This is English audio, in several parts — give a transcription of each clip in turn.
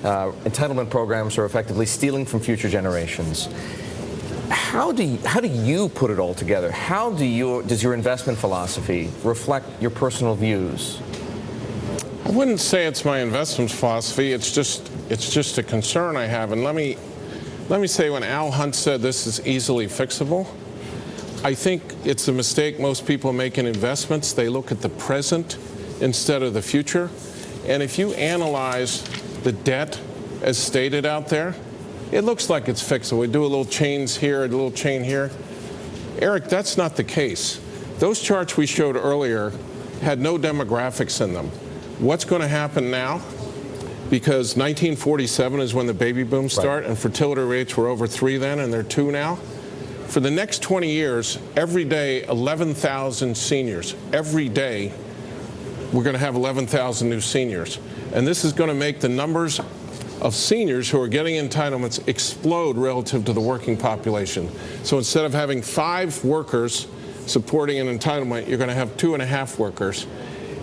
entitlement programs are effectively stealing from future generations. How do you put it all together? How does your investment philosophy reflect your personal views? I wouldn't say it's my investment philosophy. It's just a concern I have. And let me say, when Al Hunt said this is easily fixable, I think it's a mistake most people make in investments. They look at the present instead of the future. And if you analyze the debt as stated out there, it looks like it's fixable. We do a little chains here, a little chain here. Erik, that's not the case. Those charts we showed earlier had no demographics in them. What's going to happen now? Because 1947 is when the baby booms start, and fertility rates were over 3 then, and they're 2 now. For the next 20 years, every day, 11,000 seniors. Every day, we're going to have 11,000 new seniors. And this is going to make the numbers of seniors who are getting entitlements explode relative to the working population. So instead of having 5 workers supporting an entitlement, you're going to have 2.5 workers.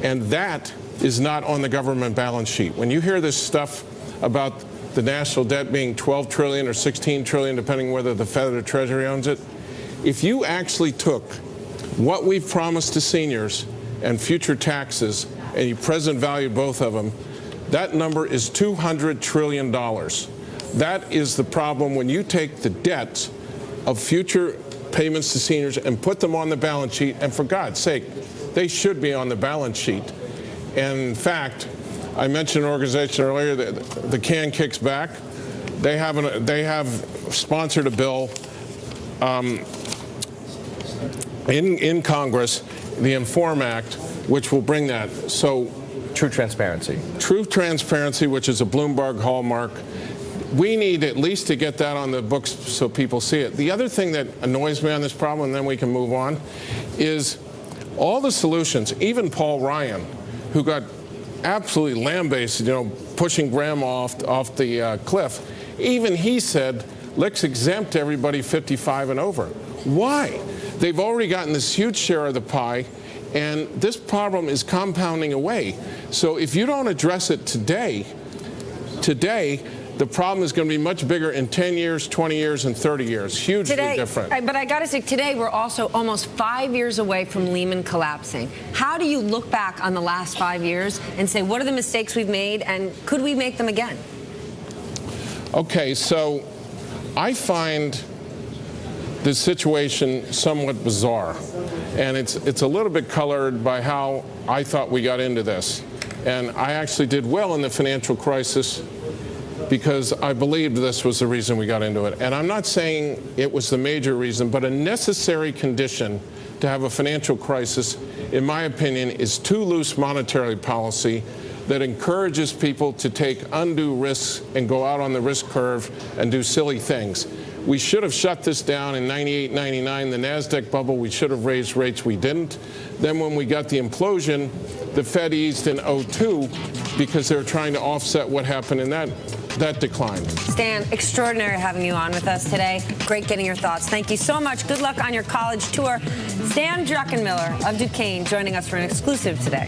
And that is not on the government balance sheet. When you hear this stuff about the national debt being 12 trillion or 16 trillion, depending whether the Fed or Treasury owns it, if you actually took what we've promised to seniors and future taxes and you present value both of them, that number is $200 trillion. That is the problem when you take the debts of future payments to seniors and put them on the balance sheet, and for God's sake, they should be on the balance sheet. And in fact, I mentioned an organization earlier, that the Can Kicks Back. They have sponsored a bill in Congress, the Inform Act, which will bring that. So, true transparency. True transparency, which is a Bloomberg hallmark. We need at least to get that on the books so people see it. The other thing that annoys me on this problem, and then we can move on, is all the solutions, even Paul Ryan, who got absolutely lambasted, pushing grandma off the cliff, even he said, let's exempt everybody 55 and over. Why? They've already gotten this huge share of the pie, and this problem is compounding away. So if you don't address it today, the problem is going to be much bigger in 10 years, 20 years, and 30 years. Hugely different. But I got to say, today we're also almost 5 years away from Lehman collapsing. How do you look back on the last 5 years and say, what are the mistakes we've made, and could we make them again? Okay, so I find this situation somewhat bizarre, and it's a little bit colored by how I thought we got into this. And I actually did well in the financial crisis because I believed this was the reason we got into it. And I'm not saying it was the major reason, but a necessary condition to have a financial crisis, in my opinion, is too loose monetary policy that encourages people to take undue risks and go out on the risk curve and do silly things. We should have shut this down in 98, 99, the NASDAQ bubble. We should have raised rates. We didn't. Then when we got the implosion, the Fed eased in 2002 because they were trying to offset what happened in that decline. Stan, extraordinary having you on with us today. Great getting your thoughts. Thank you so much. Good luck on your college tour. Stan Druckenmiller of Duquesne joining us for an exclusive today.